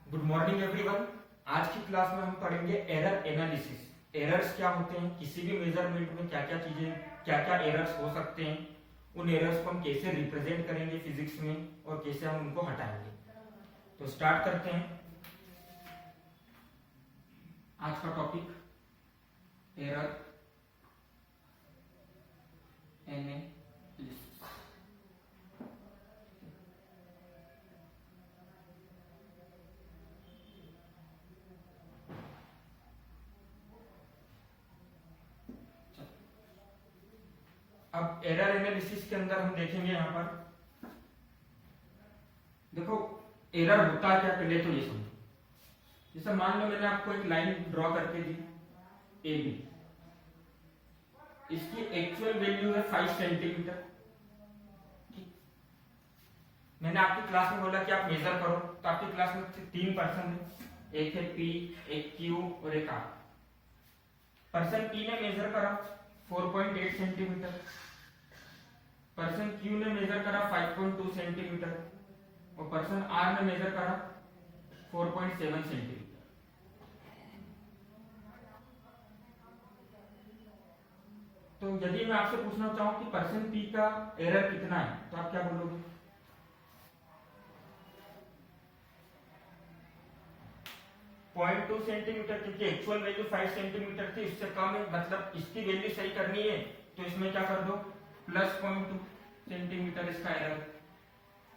Good morning everyone. आज की class में हम पढ़ेंगे एरर एनालिसिस। एरर्स क्या होते हैं, किसी भी मेजरमेंट में क्या क्या चीजें, क्या क्या एरर्स हो सकते हैं, उन एरर्स को हम कैसे रिप्रेजेंट करेंगे फिजिक्स में और कैसे हम उनको हटाएंगे। तो स्टार्ट करते हैं आज का टॉपिक, एरर एनालिसिस। अब एरर एनालिसिस के अंदर हम देखेंगे, यहां पर देखो एरर होता है क्या, पहले तो ये समझो। जैसे मान लो मैंने आपको एक लाइन ड्रॉ करके दी ए बी, इसकी एक्चुअल वैल्यू है 5 सेंटीमीटर। मैंने आपकी क्लास में बोला कि आप मेजर करो, तो आपकी क्लास में 3 पर्सन है, एक है पी, एक क्यू और एक आर। पर्सन पी ने मेजर करा 4.8 सेंटीमीटर, पर्सन क्यू ने मेजर करा 5.2 सेंटीमीटर और पर्सन आर ने मेजर करा 4.7 सेंटीमीटर। तो यदि मैं आपसे पूछना चाहूं कि पर्सन पी का एरर कितना है, तो आप क्या बोलोगे? पॉइंट 2 सेंटीमीटर, क्योंकि एक्चुअल वैल्यू 5 सेंटीमीटर थी, उससे कम है, मतलब इसकी वैल्यू सही करनी है तो इसमें क्या कर दो, प्लस 0.2 सेंटीमीटर इसका एरर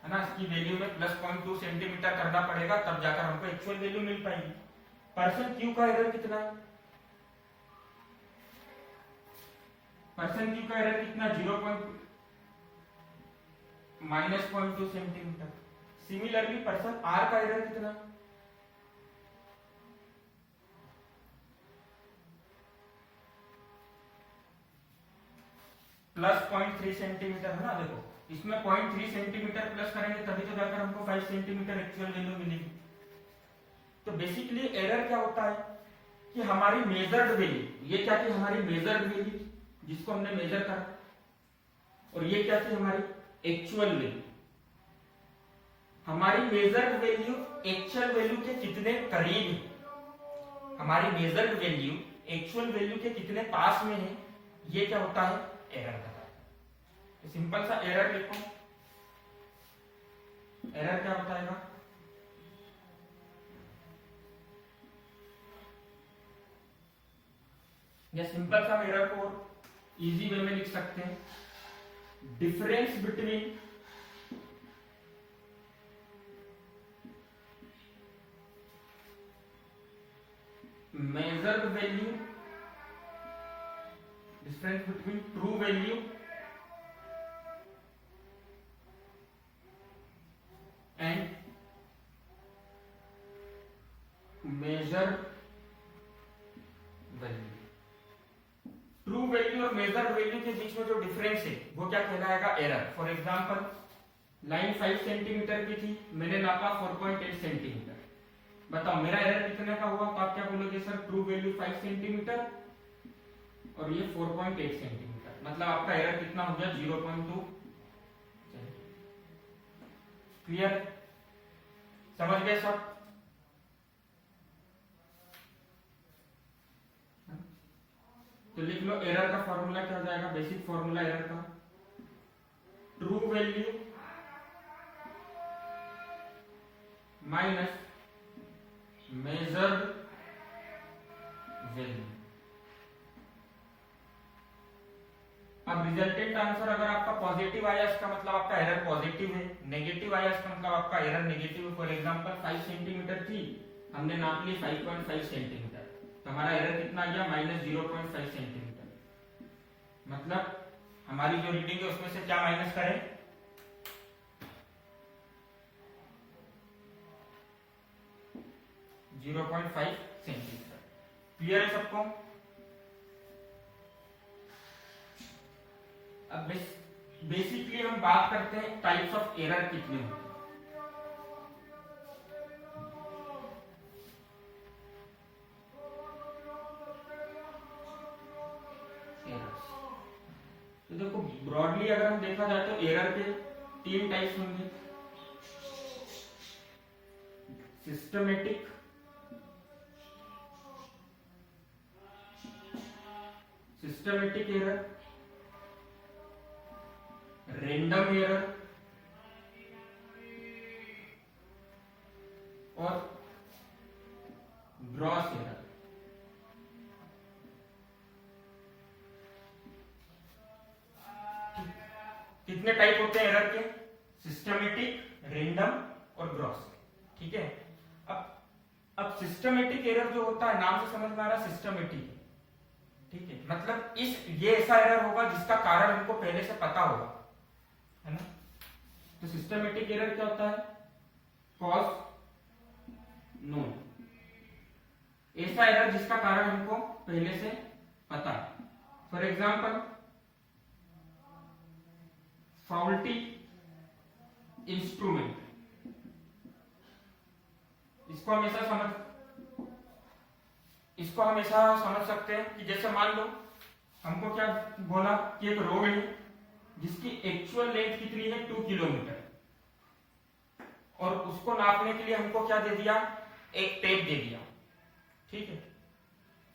है ना। इसकी वैल्यू में प्लस 0.2 सेंटीमीटर करना पड़ेगा, तब जाकर हमको एक्चुअल वैल्यू मिल पाएगी। पर्सन क्यू का एरर कितना है? पर्सन क्यू का एरर कितना? -0.2 सेंटीमीटर। सिमिलरली पर्सन आर का एरर कितना? प्लस 0.3 सेंटीमीटर है ना। देखो इसमें 0.3 सेंटीमीटर प्लस करेंगे तभी तो जाकर हमको 5 सेंटीमीटर एक्चुअल वैल्यू मिलेगी। तो बेसिकली एरर क्या होता है कि हमारी मेजर्ड वैल्यू, ये क्या थी हमारी मेजर्ड वैल्यू जिसको हमने मेजर करा, और ये क्या थी हमारी एक्चुअल वैल्यू। हमारी मेजर्ड वैल्यू एक्चुअल वैल्यू के कितने करीब है, हमारी मेजर्ड वैल्यू एक्चुअल वैल्यू के कितने पास में है, ये क्या होता है एरर का। सिंपल सा एरर लिखो। एरर क्या बताएगा? या सिंपल सा एरर को इजी वे में लिख सकते हैं, difference between measured value, difference between true value and measured value. True value और मेजर्ड वैल्यू के बीच में जो डिफरेंस है वो क्या कहलाएगा? Error. For example line 5 centimetre की थी, मैंने नापा 4.8 सेंटीमीटर। बताओ मेरा एरर कितने का हुआ? तो आप क्या बोलोगे? सर ट्रू वैल्यू 5 सेंटीमीटर और ये 4.8 सेंटीमीटर, मतलब आपका एरर कितना हो गया? 0.2। क्लियर? समझ गए सब? तो लिख लो एरर का फॉर्मूला क्या हो जाएगा, बेसिक फॉर्मूला एरर का, true value minus measured value. अब रिजल्टेंट आंसर अगर आपका पॉजिटिव आया इसका मतलब आपका एरर पॉजिटिव है, नेगेटिव आया इसका मतलब आपका एरर नेगेटिव है। फॉर एग्जांपल 5 सेंटीमीटर थी, हमने नाप ली 5.5 सेंटीमीटर, तो हमारा एरर कितना आ गया? -0.5 सेंटीमीटर। मतलब हमारी जो रीडिंग है उसमें से क्या माइनस करें? -0.5 सेंटीमीटर। क्लियर है सबको? अब बेसिकली हम बात करते हैं टाइप्स ऑफ एरर कितने होते हैं। तो देखो ब्रॉडली अगर हम देखा जाए तो एरर के 3 टाइप्स होंगे। सिस्टमेटिक एरर, रैंडम एरर और ग्रॉस एरर। कितने टाइप होते हैं एरर के? सिस्टमेटिक, रैंडम और ग्रॉस। ठीक है। अब सिस्टमेटिक एरर जो होता है, नाम से समझ में आ रहा है सिस्टमेटिक, ठीक है, मतलब ये ऐसा एरर होगा जिसका कारण हमको पहले से पता होगा, है ना। तो सिस्टमेटिक एरर क्या होता है? कॉज नोन, ऐसा एरर जिसका कारण हमको पहले से पता है। फॉर एग्जाम्पल फॉल्टी इंस्ट्रूमेंट, इसको हमेशा समझ सकते हैं कि जैसे मान लो हमको क्या बोला कि एक रोड है जिसकी एक्चुअल लेंथ कितनी है 2 किलोमीटर, और उसको नापने के लिए हमको क्या दे दिया? एक टेप दे दिया। ठीक है।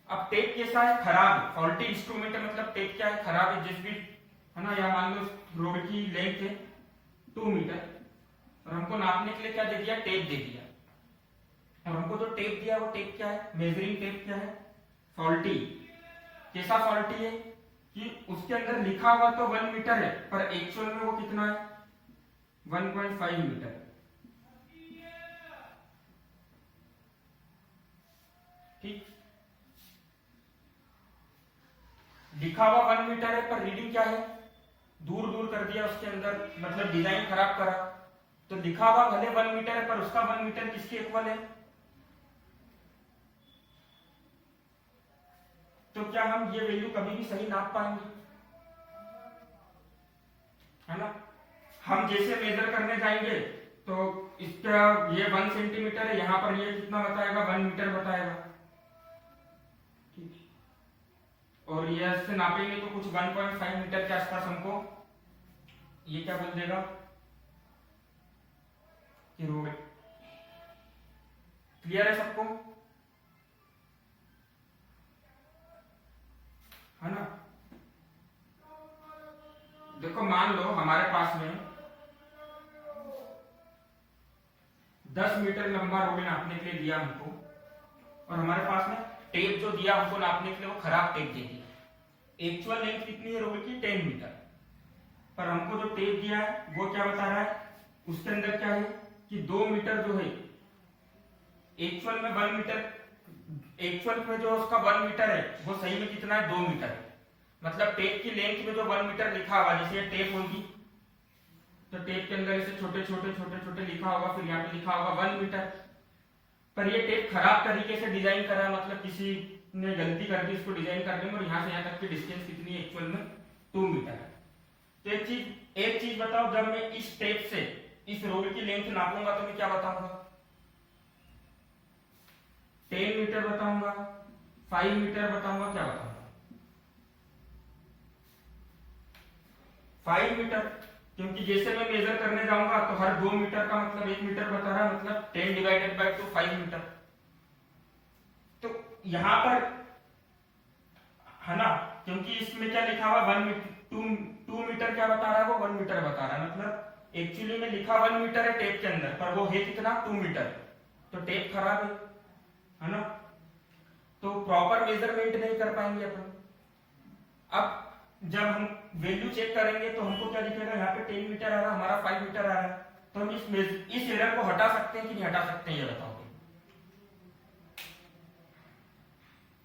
अब टेप कैसा है? खराब है। फॉल्टी इंस्ट्रूमेंट है मतलब टेप क्या है? खराब है। जिस भी, है ना, या मान लो रोड की लेंथ है 2 मीटर और हमको नापने के लिए क्या दे दिया? टेप दे दिया। और हमको जो टेप दिया वो टेप क्या है? मेजरिंग टेप क्या है? फॉल्टी। कैसा फॉल्टी है कि उसके अंदर लिखा हुआ तो 1 मीटर है पर एक्चुअल में वो कितना है? 1.5 मीटर। ठीक। लिखा हुआ 1 मीटर है पर रीडिंग क्या है? दूर दूर कर दिया उसके अंदर, मतलब डिजाइन खराब करा। तो लिखा हुआ भले 1 मीटर है पर उसका 1 मीटर किसके इक्वल है? तो क्या हम ये वैल्यू कभी भी सही नाप पाएंगे? है ना। हम जैसे मेजर करने जाएंगे तो इसका ये 1 सेंटीमीटर है, यहां पर ये कितना बताएगा? 1 मीटर बताएगा। ठीक। और ये से नापेंगे तो कुछ 1.5 मीटर के आसपास हमको ये क्या बोल देगा कि रोड। क्लियर है सबको? है ना। देखो मान लो हमारे पास में 10 मीटर लंबा रोड नापने के लिए दिया हमको, और हमारे पास में टेप जो दिया हमको नापने के लिए वो खराब टेप दे दिया। एक्चुअल लेंथ कितनी है रोड की? 10 मीटर, पर हमको जो टेप दिया है वो क्या बता रहा है? उसके अंदर क्या है कि 2 मीटर जो है एक्चुअल में 1 मीटर, एक्चुअल में जो उसका 1 मीटर है वो सही में कितना है? 2 मीटर है। मतलब टेप की लेंथ में जो 1 मीटर लिखा हुआ, जैसे ये टेप होगी तो टेप के अंदर ऐसे छोटे छोटे लिखा होगा, फिर यहाँ पे लिखा होगा 1 मीटर, पर ये टेप खराब तरीके से डिजाइन करा, मतलब किसी ने गलती कर दी इसको डिजाइन करने में, और यहाँ से यहाँ तक की डिस्टेंस कितनी है? एक्चुअल में 2 मीटर है। तो एक चीज बताओ, जब मैं इस टेप से इस रोड की लेंथ नापूंगा तो मैं क्या बताऊंगा? 10 मीटर बताऊंगा, 5 मीटर बताऊंगा, क्या बताऊंगा? 5 मीटर, क्योंकि जैसे मैं मेजर करने जाऊंगा तो हर 2 मीटर का मतलब 1 मीटर बता रहा है, मतलब 10 डिवाइडेड बाय 2 5 मीटर। तो यहां पर, है ना, क्योंकि इसमें क्या लिखा हुआ 2 मीटर क्या बता रहा है? वो 1 मीटर बता रहा है, मतलब एक्चुअली में लिखा 1 मीटर है टेप के अंदर, पर वो है कितना? 2 मीटर। तो टेप खराब है ना। तो प्रॉपर मेजरमेंट नहीं कर पाएंगे अपन। अब जब हम वैल्यू चेक करेंगे तो हमको क्या दिखेगा? यहाँ पे 10 मीटर आ रहा, हमारा 5 मीटर आ रहा है। तो हम इस एरर को हटा सकते हैं कि नहीं हटा सकते हैं? ये बताओगे।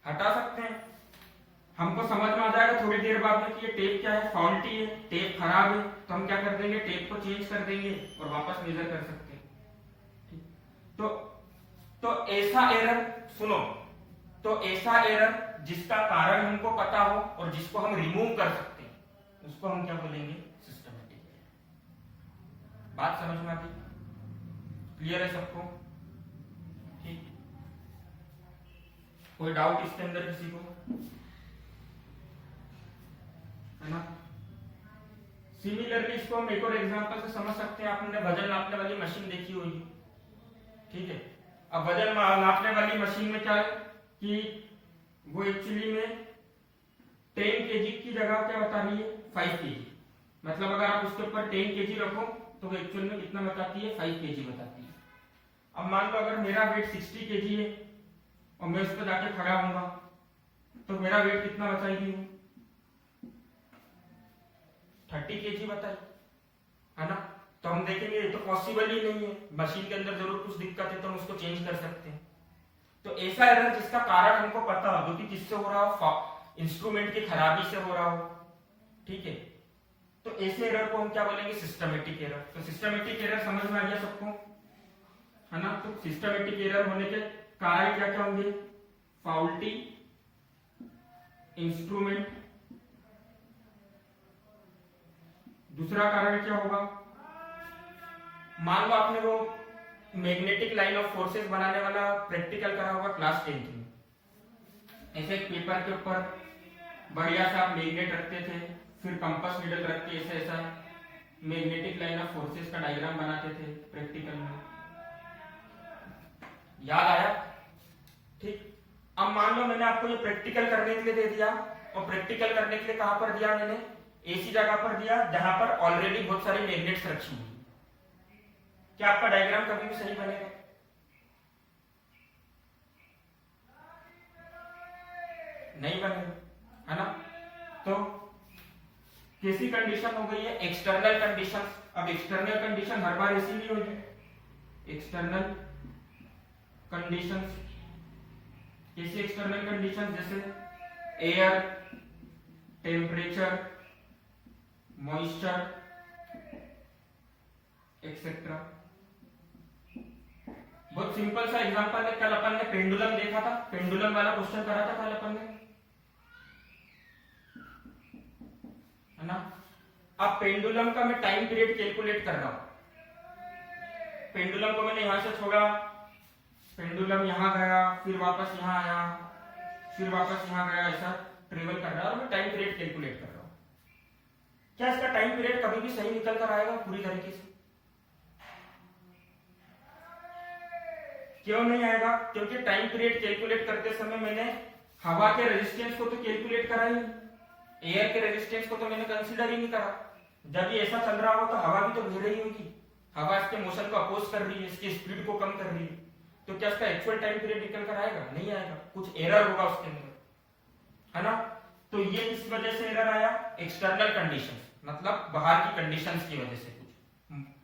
हटा सकते हैं। हमको समझ में आ जाएगा थोड़ी देर बाद में कि ये टेप क्या है? फॉल्टी है, टेप खराब है। तो हम क्या कर देंगे? टेप को चेंज कर देंगे और वापस मेजर कर सकते हैं। तो ऐसा एरर, सुनो, तो ऐसा एरर जिसका कारण हमको पता हो और जिसको हम रिमूव कर सकते हैं उसको हम क्या बोलेंगे? Systematic error. बात समझ में आती? क्लियर है सबको? ठीक। कोई डाउट इसके अंदर किसी को? है ना। सिमिलरली इसको हम एक और एग्जांपल से समझ सकते हैं। आपने वजन नापने वाली मशीन देखी होगी, ठीक है। अब वजन नापने वाली मशीन में क्या है कि वो एक्चुअली में 10 केजी की जगह क्या बता रही है 5 केजी, मतलब अगर आप उसके ऊपर 10 केजी रखो तो वो एक्चुअल में कितना बताती है 5 केजी बताती है। अब मान लो अगर मेरा वेट 60 केजी है और मैं उस पर जाके खड़ा होऊंगा तो मेरा वेट कितना बताएगी 30 केजी बताए, है ना। तो हम देखेंगे ये तो पॉसिबल ही नहीं है, मशीन के अंदर जरूर कुछ दिक्कत है तो हम उसको चेंज कर सकते हैं। तो ऐसा एरर जिसका कारण हमको पता हो, जो कि किससे हो रहा हो, इंस्ट्रूमेंट की खराबी से हो रहा हो, ठीक है, तो ऐसे एरर को हम क्या बोलेंगे सिस्टमेटिक एरर। तो सिस्टमेटिक एरर समझ में आ गया सबको, है ना। तो सिस्टमेटिक एरर होने के कारण क्या क्या होंगे, फाउल्टी इंस्ट्रूमेंट, दूसरा कारण क्या होगा, मान लो आपने वो मैग्नेटिक लाइन ऑफ फोर्सेस बनाने वाला प्रैक्टिकल करा होगा क्लास 10th में। ऐसे एक पेपर के ऊपर बढ़िया से आप मैग्नेट रखते थे, फिर कंपास नीडल रख के ऐसा ऐसा मैग्नेटिक लाइन ऑफ फोर्सेस का डायग्राम बनाते थे प्रैक्टिकल में, याद आया, ठीक। अब मान लो मैंने आपको ये प्रैक्टिकल करने के लिए दे दिया, और प्रैक्टिकल करने के लिए कहां पर दिया मैंने, ऐसी जगह पर दिया जहां पर ऑलरेडी बहुत सारे मैग्नेट्स रखी हुई, क्या आपका डायग्राम कभी भी सही बनेगा, नहीं बनेगा, है ना। तो कैसी कंडीशन हो गई है, एक्सटर्नल कंडीशन। अब एक्सटर्नल कंडीशन हर बार ऐसी नहीं होगी, एक्सटर्नल कंडीशंस, कैसी एक्सटर्नल कंडीशन, जैसे एयर, टेम्परेचर, मॉइस्चर एक्सेट्रा। बहुत सिंपल सा एग्जांपल है, कल अपन ने पेंडुलम देखा था, पेंडुलम वाला क्वेश्चन करा था कल अपन ने, है ना। अब पेंडुलम का मैं टाइम पीरियड कैलकुलेट कर रहा हूं, पेंडुलम को मैंने यहां से छोड़ा, पेंडुलम यहां गया, फिर वापस यहां आया, फिर वापस यहां गया, ऐसा ट्रेवल कर रहा है और मैं टाइम पीरियड कैलकुलेट कर रहा हूं। क्या इसका टाइम पीरियड कभी भी सही निकल कर आएगा पूरी तरीके से, क्यों नहीं आएगा, क्योंकि टाइम पीरियड कैलकुलेट करते समय मैंने हवा के रेजिस्टेंस को तो कैलकुलेट करा ही, एयर के रेजिस्टेंस को तो मैंने कंसीडर ही नहीं करा। जब ये ऐसा चल रहा हो तो हवा भी तो घिर रही होगी, हवा इसके मोशन को अपोज कर रही है, इसकी स्पीड को कम कर रही है, तो क्या इसका एक्चुअल टाइम पीरियड निकल कर आएगा, नहीं आएगा, कुछ एरर होगा उसके अंदर, है ना। तो ये किस वजह से एरर आया, एक्सटर्नल कंडीशंस, मतलब बाहर की कंडीशंस की वजह से, कुछ,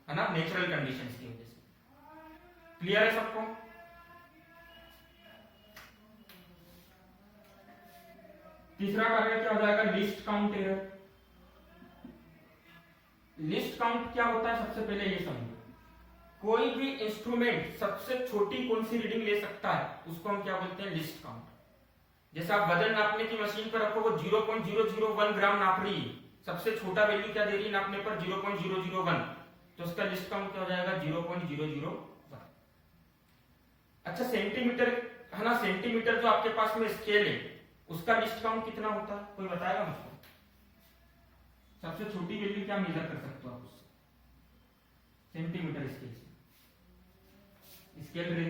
है ना, नेचुरल कंडीशंस की वजह से। क्लियर है सबको। तीसरा कार्य क्या हो जाएगा, list count error. List count क्या होता है, सबसे पहले ये समझो, कोई भी इंस्ट्रूमेंट सबसे छोटी कौन सी रीडिंग ले सकता है उसको हम क्या बोलते हैं, लिस्ट काउंट। जैसे आप वजन नापने की मशीन पर रखो, वो 0.001 ग्राम नाप रही है, सबसे छोटा वैल्यू क्या दे रही है नापने पर, 0.001, तो उसका लिस्ट काउंट क्या हो जाएगा, 0.001। अच्छा सेंटीमीटर, है ना, सेंटीमीटर जो आपके पास में स्केल है उसका लिस्ट काउंट कितना होता है, कोई बताएगा मुझको, सबसे छोटी वैल्यू क्या मेजर कर सकते हो आप उससे, सेंटीमीटर स्केल से। स्केल रे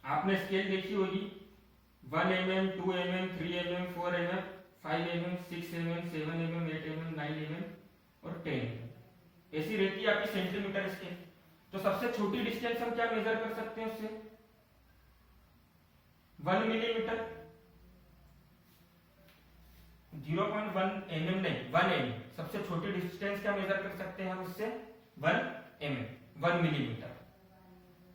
आपने स्केल देखी होगी, 1 mm, 2 mm, 3 mm, 4 mm, 5 mm, 6 mm, 7 mm, 8 mm, 9 mm और 10 mm, ऐसी रहती है आपकी सेंटीमीटर स्केल। तो सबसे छोटी डिस्टेंस हम क्या मेजर कर सकते हैं उससे, 1 मिलीमीटर, 0.1 mm नहीं, 1 mm, सबसे छोटी डिस्टेंस क्या मेजर कर सकते हैं हम उससे, 1 mm, 1 मिलीमीटर,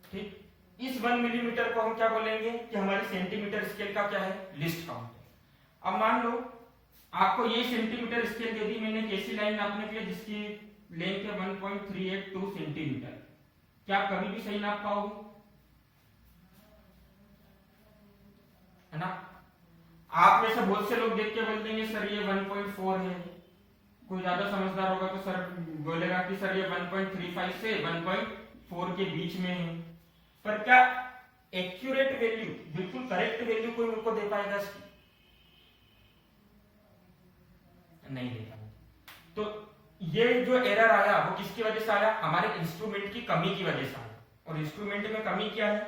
ठीक। इस 1 मिलीमीटर को हम क्या बोलेंगे कि हमारे सेंटीमीटर स्केल का क्या है, लिस्ट काउंट है। अब मान लो आपको ये सेंटीमीटर स्केल दे दी मैंने एक ऐसी लाइन नापने के लिए जिसकी लेंथ है 1.382 सेंटीमीटर, क्या आप कभी भी सही नाप पाओगे, है ना। आप में से बहुत से लोग देख के बोल देंगे सर ये 1.4 है, कोई ज्यादा समझदार होगा तो सर बोलेगा कि सर ये 1.35 से 1.4 के बीच में है, पर क्या एक्यूरेट वैल्यू, बिल्कुल करेक्ट वैल्यू कोई मुझको दे पाएगा इसकी, नहीं दे पाएगा। तो ये जो एरर आया वो किसकी वजह से आया, हमारे इंस्ट्रूमेंट की कमी की वजह से आया। और इंस्ट्रूमेंट में कमी क्या है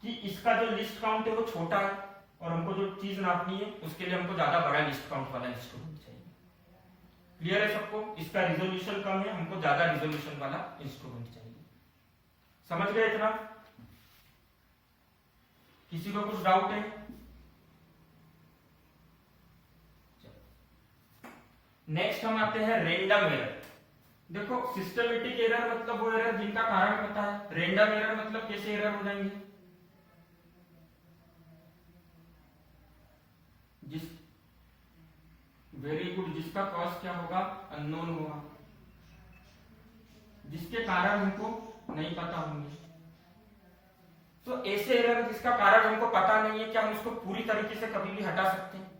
कि इसका जो लिस्ट काउंट है वो छोटा है, और हमको जो चीज नापनी है उसके लिए हमको ज्यादा बड़ा लिस्ट काउंट वाला इंस्ट्रूमेंट चाहिए। क्लियर है सबको? इसका रिजोल्यूशन कम है, हमको ज्यादा रिजोल्यूशन वाला इंस्ट्रूमेंट चाहिए। समझ गए इतना? किसी को कुछ डाउट है? नेक्स्ट हम आते हैं रैंडम एरर। देखो सिस्टमेटिक एरर मतलब वो एरर जिनका कारण पता है, रैंडम एरर मतलब कैसे एरर हो जाएंगे, जिस वेरी गुड, जिसका कॉज क्या होगा, अननोन होगा, जिसके कारण हमको नहीं पता होंगे। तो ऐसे एरर जिसका कारण हमको पता नहीं है, क्या हम उसको पूरी तरीके से कभी भी हटा सकते हैं?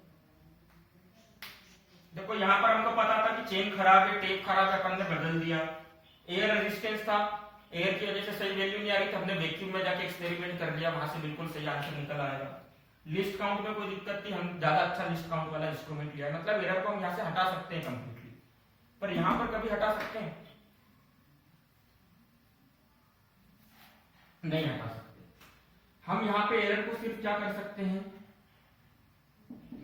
देखो यहां पर हमको पता था कि चेन खराब है, टेप खराब है, अपन ने बदल दिया। एयर रेजिस्टेंस था, एयर की वजह से सही वैल्यू नहीं आ रही, तो हमने वैक्यूम में जाके एक्सपेरिमेंट कर लिया, वहां से बिल्कुल सही आंसर निकल आएगा। लिस्ट काउंट में कोई दिक्कत थी, हम ज्यादा अच्छा लिस्ट काउंट वाला इंस्ट्रूमेंट लिया, मतलब एरर को हम यहाँ से हटा सकते हैं कंप्लीटली। पर यहां पर कभी हटा सकते हैं? नहीं हटा सकते। हम यहाँ पे एरर को सिर्फ क्या कर सकते हैं,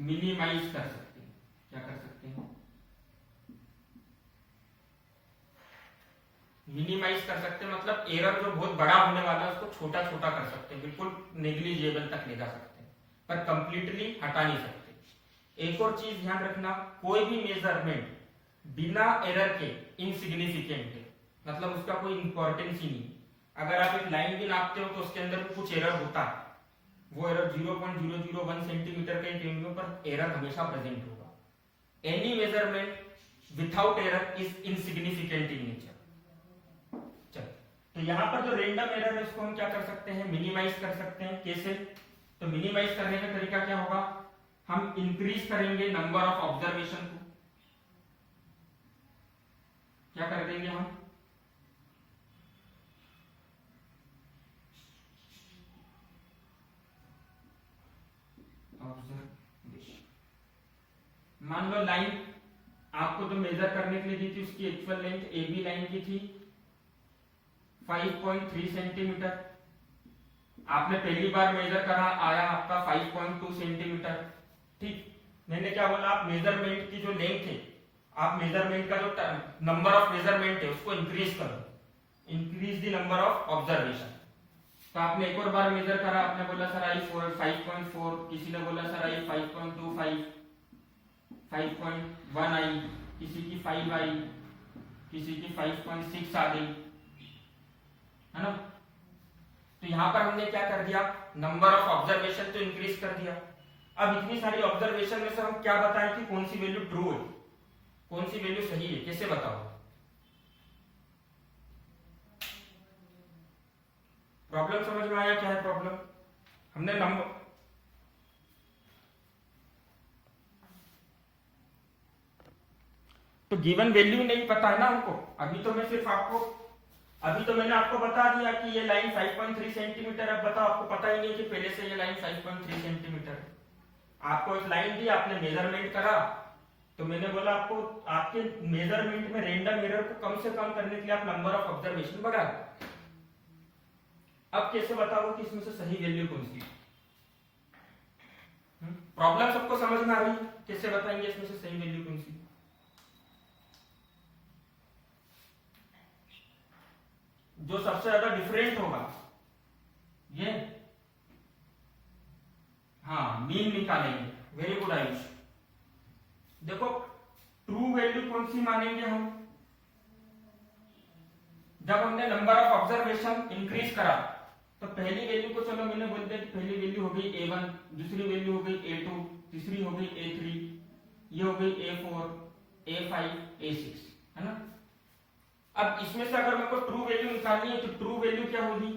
मिनिमाइज कर सकते हैं। क्या कर सकते हैं? मिनिमाइज कर सकते हैं, मतलब एरर जो बहुत बड़ा होने वाला है उसको छोटा छोटा कर सकते हैं, बिल्कुल नेग्लिजिबल तक ले जा सकते हैं, पर कंप्लीटली हटा नहीं सकते। एक और चीज ध्यान रखना, कोई भी मेजरमेंट बिना एरर के इनसिग्निफिकेंट है, मतलब उसका कोई इंपॉर्टेंस ही नहीं। अगर आप एक लाइन भी नापते हो तो उसके अंदर कुछ एरर होता है, वो एरर 0.001 सेंटीमीटर के केंद्रों पर एरर हमेशा प्रेजेंट होगा। Any measurement without error is insignificant in nature. तो यहां पर जो रैंडम एरर है उसको हम क्या कर सकते हैं, मिनिमाइज कर सकते हैं। कैसे? तो मिनिमाइज करने का तरीका क्या होगा, हम इंक्रीज करेंगे नंबर ऑफ ऑब्जर्वेशन को। क्या कर देंगे हम, मान लो लाइन आपको जो मेजर करने के लिए दी थी उसकी actual length A B line की थी 5.3 सेंटीमीटर, आपने पहली बार मेजर करा, आया आपका 5.2 सेंटीमीटर। ठीक, मैंने क्या बोला, आप मेजरमेंट की जो लेंथ है, आप मेजरमेंट का जो नंबर ऑफ मेजरमेंट है उसको इंक्रीज करो, increase the number of observation. तो आपने एक और बार मेजर करा, आपने बोला सर आई 5.4, किसी ने बोला सर आई 5.25, 5.1 आई, किसी की 5 आई, किसी की 5.6 आ गई, है ना। तो यहां पर हमने क्या कर दिया, नंबर ऑफ ऑब्जर्वेशन तो इंक्रीज कर दिया। अब इतनी सारी ऑब्जर्वेशन में से हम क्या बताएं कि कौन सी वैल्यू ट्रू है, कौन सी वैल्यू सही है, कैसे बताओ? प्रॉब्लम समझ में आया? क्या है प्रॉब्लम? हमने नंबर, तो गिवन वैल्यू नहीं पता है ना हमको। अभी तो मैंने आपको बता दिया कि ये लाइन 5.3 सेंटीमीटर है। बताओ, आपको पता ही नहीं कि पहले से ये लाइन 5.3 सेंटीमीटर है। आपको एक लाइन दी, आपने मेजरमेंट करा, तो मैंने बोला आपको आपके मेजरमेंट में रैंडम एरर को कम से कम करने के लिए आप नंबर ऑफ ऑब्जर्वेशन बढ़ा। अब कैसे बताओ कि इसमें से सही वैल्यू कौन सी? प्रॉब्लम सबको समझ में आ रही? कैसे बताएंगे इसमें से सही वैल्यू कौन सी? जो सबसे ज्यादा डिफरेंट होगा ये, हाँ, मीन निकालेंगे। Very good Ayush. देखो ट्रू वैल्यू कौन सी मानेंगे हम, जब हमने नंबर ऑफ ऑब्जर्वेशन इंक्रीज करा। तो पहली वैल्यू को चलो मैंने बोल दिया कि पहली वैल्यू हो गई A1, दूसरी वैल्यू हो गई A2, तीसरी हो गई A3, ये हो गई A4, A5, A6, है ना। अब इसमें से अगर मेरे को ट्रू वैल्यू निकालनी है तो ट्रू वैल्यू क्या होगी,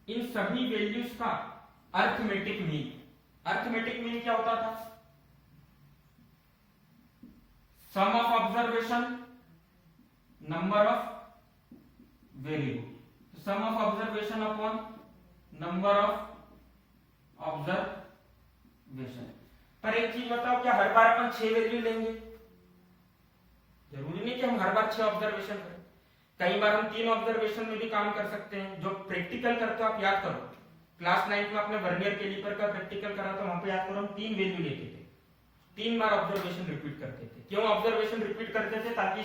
इन सभी वैल्यूज का अर्थमेटिक मीन। अर्थमेटिक मीन क्या होता था, sum of observation number of variable, sum of observation upon number of observation. पर एक चीज बताओ, क्या हर बार अपन 6 वैल्यू लेंगे? जरूरी नहीं कि हम हर बार 6 ऑब्जर्वेशन करें। कई बार हम 3 ऑब्जर्वेशन में भी काम कर सकते हैं। जो प्रैक्टिकल करते हो आप याद करो, क्लास 9 में अपने वर्नियर कैलिपर का प्रैक्टिकल करा था, वहां पे याद करो हम 3 वैल्यू लेते थे, 3 बार ऑब्जर्वेशन रिपीट करते थे। क्यों ऑब्जर्वेशन रिपीट करते थे? ताकि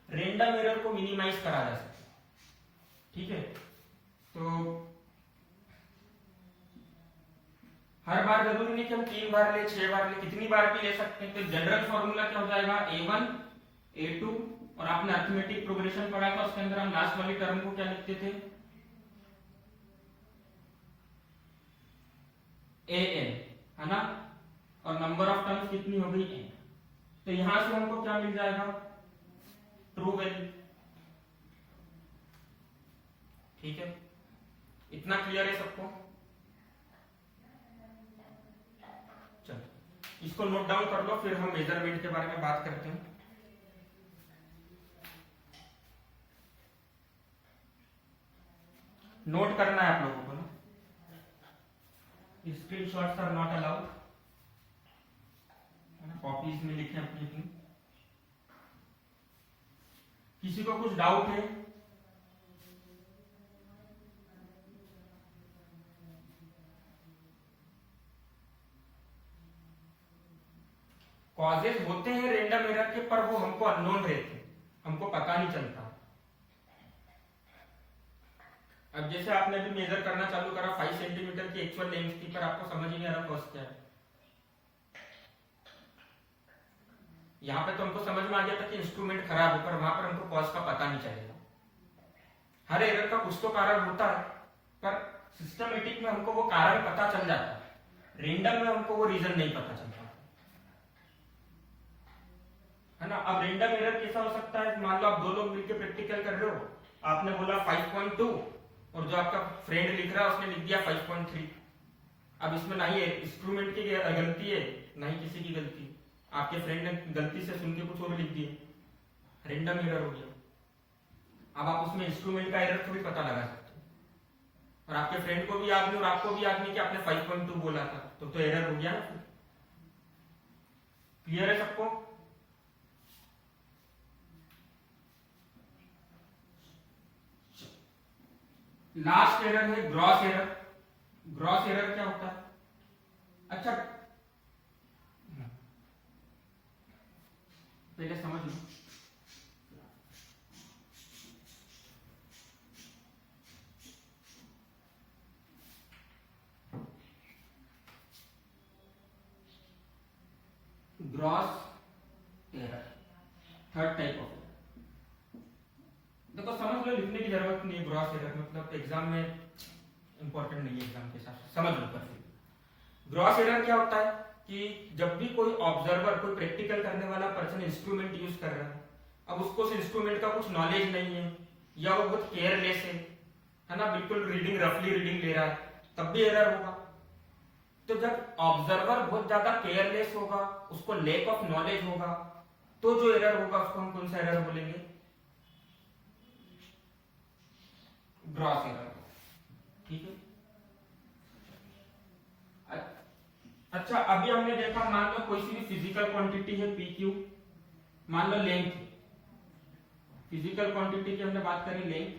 रैंडम एरर को मिनिमाइज करा जा सके। ठीक है, तो हर बार जरूरी नहीं कि हम 3 बार ले, 6 बार ले, कितनी बार भी ले सकते हैं। तो जनरल फॉर्मूला क्या हो जाएगा? A1 A2, और आपने अरिथमेटिक प्रोग्रेशन पढ़ा था, उसके अंदर हम लास्ट वाली टर्म को क्या लिखते थे? AN, है ना, और नंबर ऑफ टर्म्स कितनी हो गई? n। तो यहां से हमको क्या मिल जाएगा? True value. ठीक है, इतना क्लियर है सबको? चलो इसको नोट डाउन कर लो, फिर हम मेजरमेंट के बारे में बात करते हैं। नोट करना है आप लोगों को ना, screenshots are not allowed, copies में लिखें अपनी अपनी। किसी को कुछ डाउट है? कॉजेज होते हैं रैंडम एरर के, पर वो हमको अननोन रहते, हमको पता नहीं चलता। अब जैसे आपने अभी मेजर करना चालू करा 5 सेंटीमीटर की एक्चुअल लेंथ थी, पर आपको समझ ही नहीं आ रहा कॉज क्या है। यहाँ पे तो हमको समझ में आ गया था कि इंस्ट्रूमेंट खराब है, पर वहां पर हमको कॉज का पता नहीं चलेगा। हर एरर का कुछ तो कारण होता है, पर सिस्टमेटिक में हमको वो कारण पता चल जाता है, रैंडम में हमको वो रीजन नहीं पता चलता, है ना। अब रैंडम एरर कैसा हो सकता है? मान लो आप 2 लोग मिलकर प्रैक्टिकल कर रहे हो, आपने बोला 5.2 और जो आपका फ्रेंड लिख रहा है उसने लिख दिया 5.3। अब इसमें ना ही इंस्ट्रूमेंट की गलती है, ना ही किसी की गलती, आपके फ्रेंड ने गलती से सुन के कुछ और लिख दिया, रैंडम एरर हो गया। अब आप उसमें इंस्ट्रूमेंट का एरर थोड़ी पता लगा सकते हो, और आपके फ्रेंड को भी याद नहीं और आपको भी याद नहीं कि आपने 5.2 बोला था, तो एरर हो गया ना। क्लियर है सबको? लास्ट एरर है ग्रॉस एरर। ग्रॉस एरर क्या होता है? अच्छा पहले समझ लो, gross error third type of. देखो समझ लो, लिखने की जरूरत नहीं है। ग्रॉस एरर मतलब एग्जाम में इंपॉर्टेंट नहीं है, एग्जाम के हिसाब से समझ लो। पर ग्रॉस एरर क्या होता है कि जब भी कोई ऑब्जर्वर, कोई प्रैक्टिकल करने वाला पर्सन इंस्ट्रूमेंट यूज कर रहा है, अब उसको उस इंस्ट्रूमेंट का कुछ नॉलेज नहीं है, या वो बहुत केयरलेस है ना, बिल्कुल रीडिंग रफली रीडिंग ले रहा है, तब भी एरर होगा। तो जब ऑब्जर्वर बहुत ज्यादा केयरलेस होगा, उसको लैक ऑफ नॉलेज होगा, तो जो एरर होगा उसको हम कौन सा एरर बोलेंगे? Gross error. ठीक है, अच्छा अभी हमने देखा, मान लो कोई सी भी फिजिकल क्वांटिटी है PQ, मान लो लेंथ, फिजिकल क्वांटिटी की हमने बात करी लेंथ।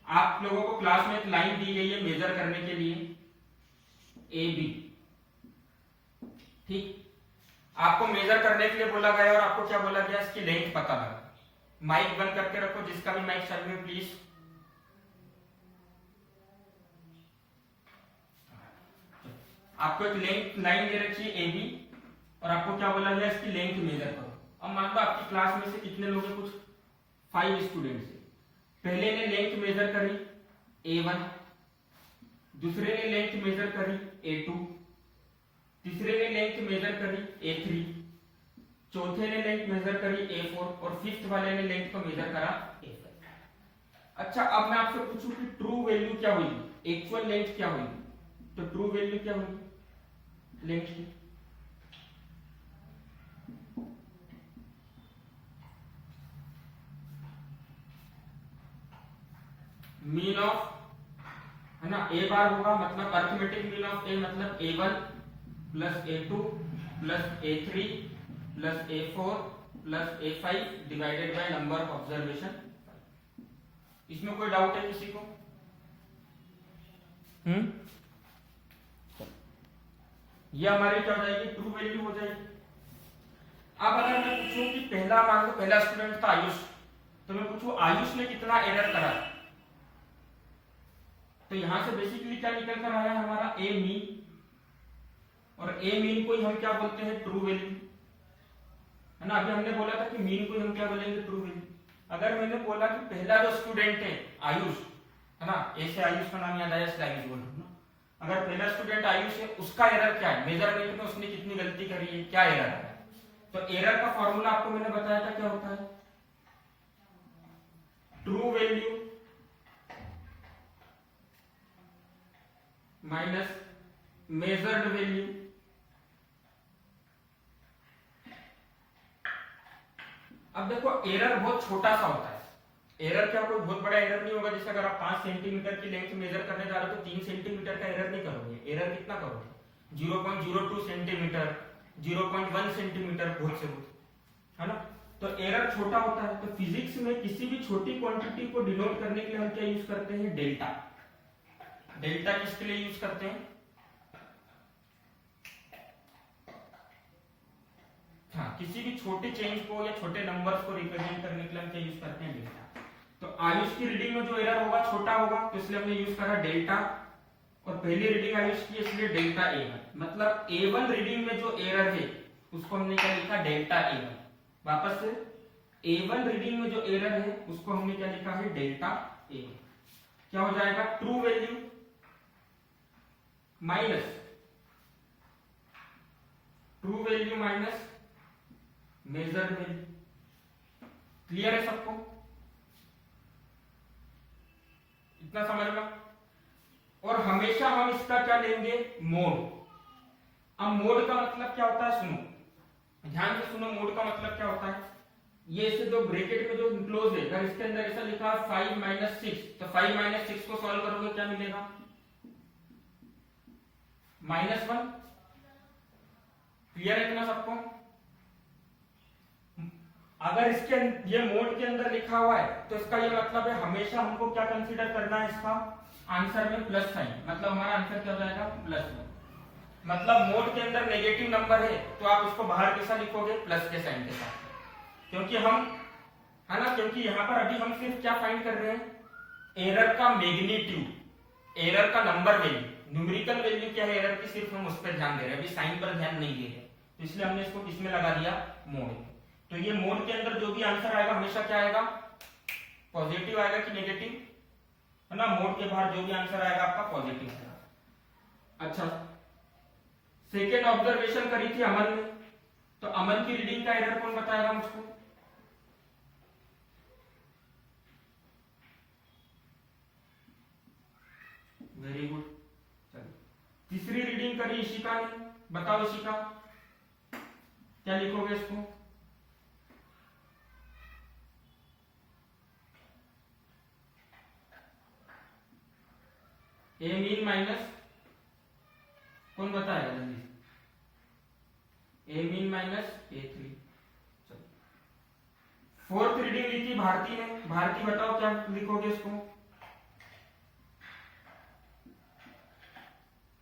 आप लोगों को क्लास में एक लाइन दी गई है मेजर करने के लिए AB, ठीक, आपको मेजर करने के लिए बोला गया और आपको क्या बोला गया? इसकी लेंथ पता लगा। माइक बंद करके रखो, जिसका भी माइक चालू है प्लीज। आपको एक लेंथ लाइन दे रखी है AB, और आपको क्या बोला गया? इसकी लेंथ मेजर करो। अब मान लो आपकी क्लास में से कितने लोग हैं? कुछ 5 स्टूडेंट्स हैं। पहले ने लेंथ मेजर करी A1, दूसरे ने लेंथ मेजर करी A2, तीसरे ने लेंथ मेजर करी A3, चौथे ने लेंथ मेजर करी A4, और फिफ्थ वाले ने लेंथ को मेजर करा A5। अच्छा अब मैं आपसे पूछूं कि ट्रू वैल्यू क्या हुई, एक्चुअल लेंथ क्या हुई? तो ट्रू वैल्यू क्या हुई लेंथ की? मीन ऑफ, है ना, A बार होगा, मतलब अरिथमेटिक मीन ऑफ A मतलब A1 plus A2 plus A3 plus A4 plus A5 divided by number of observation 5। इसमें कोई डाउट है किसी को? ये हमारी क्या हो जाएगी? ट्रू वैल्यू हो जाएगी। अब अगर मैं पूछूं कि पहला, मान लो पहला स्टूडेंट था आयुष, तो मैं पूछूं आयुष ने कितना एरर करा, तो यहां से बेसिकली क्या निकल कर आया हमारा? ए मीन, और ए मीन को ही हम क्या बोलते हैं? ट्रू वैल्यू, है ना। अभी हमने बोला था कि मीन को हम क्या बोलेंगे? True value. अगर मैंने बोला कि पहला जो स्टूडेंट है आयुष, है ना, ऐसे आयुष का नाम याद आया इसलिए आयुष बोल रहा हूं ना। अगर पहला स्टूडेंट आयुष है, उसका एरर क्या है? मेजरमेंट में उसने कितनी गलती करी है, क्या एरर है? तो एरर का फॉर्मूला आपको मैंने बताया था, क्या होता है? True value minus measured value अब देखो एरर बहुत छोटा सा होता है। एरर क्या कोई बहुत बड़ा एरर नहीं होगा। जैसे अगर आप 5 सेंटीमीटर की लेंथ मेजर करने जा रहे हो तो 3 सेंटीमीटर का एरर नहीं करोगे। एरर कितना करोगे? 0.02 सेंटीमीटर, 0.1 सेंटीमीटर, बहुत से बहुत, है ना। तो एरर छोटा होता है। तो फिजिक्स में किसी भी छोटी क्वांटिटी को डिनोट करने के लिए हम क्या यूज करते हैं? डेल्टा। डेल्टा किसके लिए यूज करते हैं? हाँ, किसी भी छोटे चेंज को या छोटे नंबर्स को रिप्रेजेंट करने के लिए हम क्या यूज करते हैं? डेल्टा। तो आयुष की रीडिंग में जो एरर होगा छोटा होगा, तो इसलिए हमने यूज करा डेल्टा, और पहली रीडिंग आयुष की इसलिए डेल्टा A1। मतलब A1 रीडिंग में जो एरर है उसको हमने क्या लिखा? Delta A1। वापस से A1 रीडिंग में जो एरर है उसको हमने क्या लिखा है? Delta A1। क्या हो जाएगा? True value minus true value minus measured value. Clear है सबको? इतना समझ में? और हमेशा हम इसका क्या लेंगे? मोड। अब मोड का मतलब क्या होता है? सुनो, ध्यान से सुनो। मोड का मतलब क्या होता है? ये ऐसे दो ब्रैकेट में जो इनक्लोज है, अगर इसके अंदर ऐसा लिखा 5 माइनस 6, तो 5 माइनस 6 को सॉल्व करोगे क्या मिलेगा? -1। क्लियर है इतना सबको? अगर इसके ये मोड के अंदर लिखा हुआ है तो इसका ये मतलब है हमेशा हमको क्या कंसीडर करना है? इसका आंसर में प्लस साइन, मतलब हमारा आंसर क्या हो जाएगा? +1। मतलब मोड के अंदर नेगेटिव नंबर है तो आप उसको बाहर कैसा लिखोगे? प्लस के साइन के साथ। क्योंकि हम, है ना, क्योंकि यहां पर अभी हम सिर्फ क्या फाइंड कर रहे हैं? एरर का मैग्नीट्यूड, एरर का नंबर वैल्यू, न्यूमेरिकल वैल्यू क्या है एरर की, सिर्फ हम उस पर ध्यान दे रहे हैं, अभी साइन पर ध्यान नहीं दे रहे। तो इसलिए हमने इसको किसमें लगा दिया? मोड। तो ये मोड के अंदर जो भी आंसर आएगा हमेशा क्या आएगा? पॉजिटिव आएगा कि नेगेटिव, है ना। मोड के बाहर जो भी आंसर आएगा आपका पॉजिटिव आएगा। अच्छा, सेकेंड ऑब्जर्वेशन करी थी अमन ने, तो अमन की रीडिंग का एरर कौन बताएगा मुझको? Very good. चलिए, तीसरी रीडिंग करी इशिका ने, बताओ इशिका क्या लिखोगे इसको? ए मीन माइनस, कौन बताएगा जल्दी? A mean minus A3। Fourth reading लिखी भारती ने, भारती बताओ क्या लिखोगे इसको?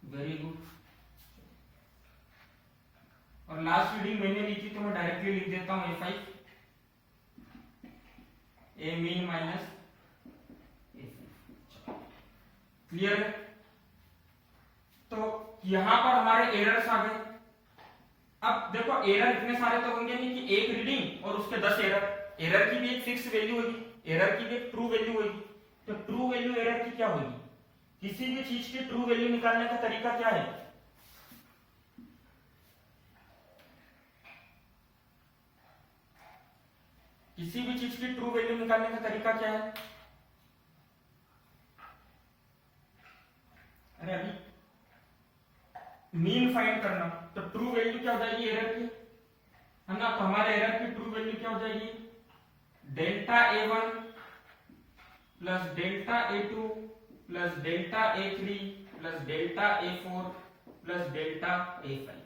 Very good. और लास्ट रीडिंग मैंने लिखी तो मैं डायरेक्टली लिख देता हूं A5, ए मीन माइनस A5। क्लियर है? तो यहां पर हमारे एरर्स आ गए। अब देखो एरर इतने सारे तो होंगे नहीं कि एक रीडिंग और उसके 10 एरर। एरर की भी एक फिक्स वैल्यू होगी, एरर की भी एक ट्रू वैल्यू होगी। तो ट्रू वैल्यू एरर की क्या होगी? किसी भी चीज की ट्रू वैल्यू निकालने का तरीका क्या है? किसी भी चीज की ट्रू वैल्यू निकालने का तरीका क्या है? अरे अभी मीन फाइंड करना। तो ट्रू वैल्यू क्या हो जाएगी एरर की, है ना। तो हमारे एरर की ट्रू वैल्यू क्या हो जाएगी? Delta A1 plus delta A2 plus delta A3 plus delta A4 plus delta A5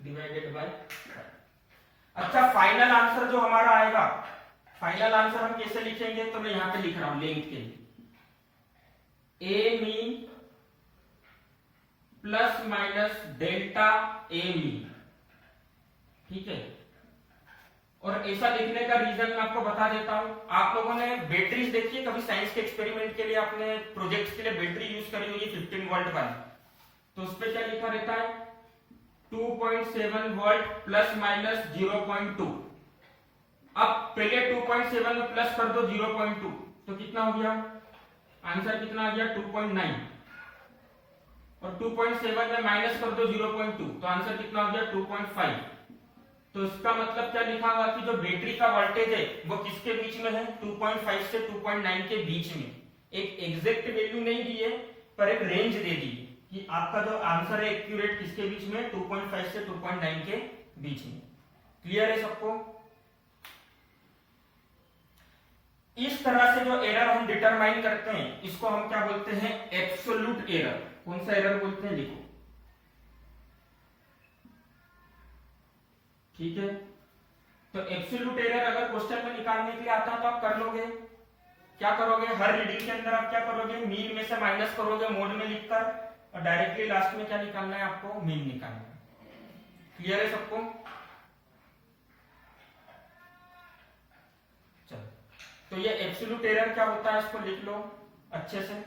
divided by 5। अच्छा, फाइनल आंसर जो हमारा आएगा, फाइनल आंसर हम कैसे लिखेंगे, तो मैं यहां पे लिख रहा हूं लेंथ के लिए, ए mean plus minus delta A mean, ठीक है। और ऐसा लिखने का रीजन मैं आपको बता देता हूं। आप लोगों ने बैटरीज देखी है कभी, साइंस के एक्सपेरिमेंट के लिए आपने प्रोजेक्ट्स के लिए बैटरी यूज करी होगी 15 वोल्ट वाली, तो उस पर क्या लिखा रहता है 2.7 वोल्ट प्लस माइनस 0.2। अब पहले 2.7 में प्लस कर दो 0.2 तो कितना हो गया, आंसर कितना आ गया 2.9, और 2.7 में माइनस कर दो 0.2 तो आंसर कितना हो गया 2.5। तो इसका मतलब क्या लिखा हुआ कि जो बैटरी का वोल्टेज है वो किसके बीच में है, 2.5 से 2.9 के बीच में। एक एग्जैक्ट वैल्यू नहीं दी है पर एक रेंज दे दी कि आपका जो आंसर है एक्यूरेट किसके बीच में, 2.5 से 2.9 के बीच में। क्लियर है सबको? इस तरह से जो एरर हम डिटरमाइन करते हैं इसको हम क्या बोलते हैं, एब्सोल्यूट एरर। कौन सा एरर बोलते हैं, लिखो, ठीक है। तो एब्सोल्यूट एरर अगर क्वेश्चन में निकालने के लिए आता तो आप कर लोगे, क्या करोगे, हर रीडिंग के अंदर आप क्या करोगे, मीन में से माइनस करोगे मोड में लिखकर, और डायरेक्टली लास्ट में क्या निकालना है आपको, मीन निकालना है। क्लियर है सबको? चलो, तो ये एब्सोल्यूट एरर क्या होता है इसको लिख लो अच्छे से।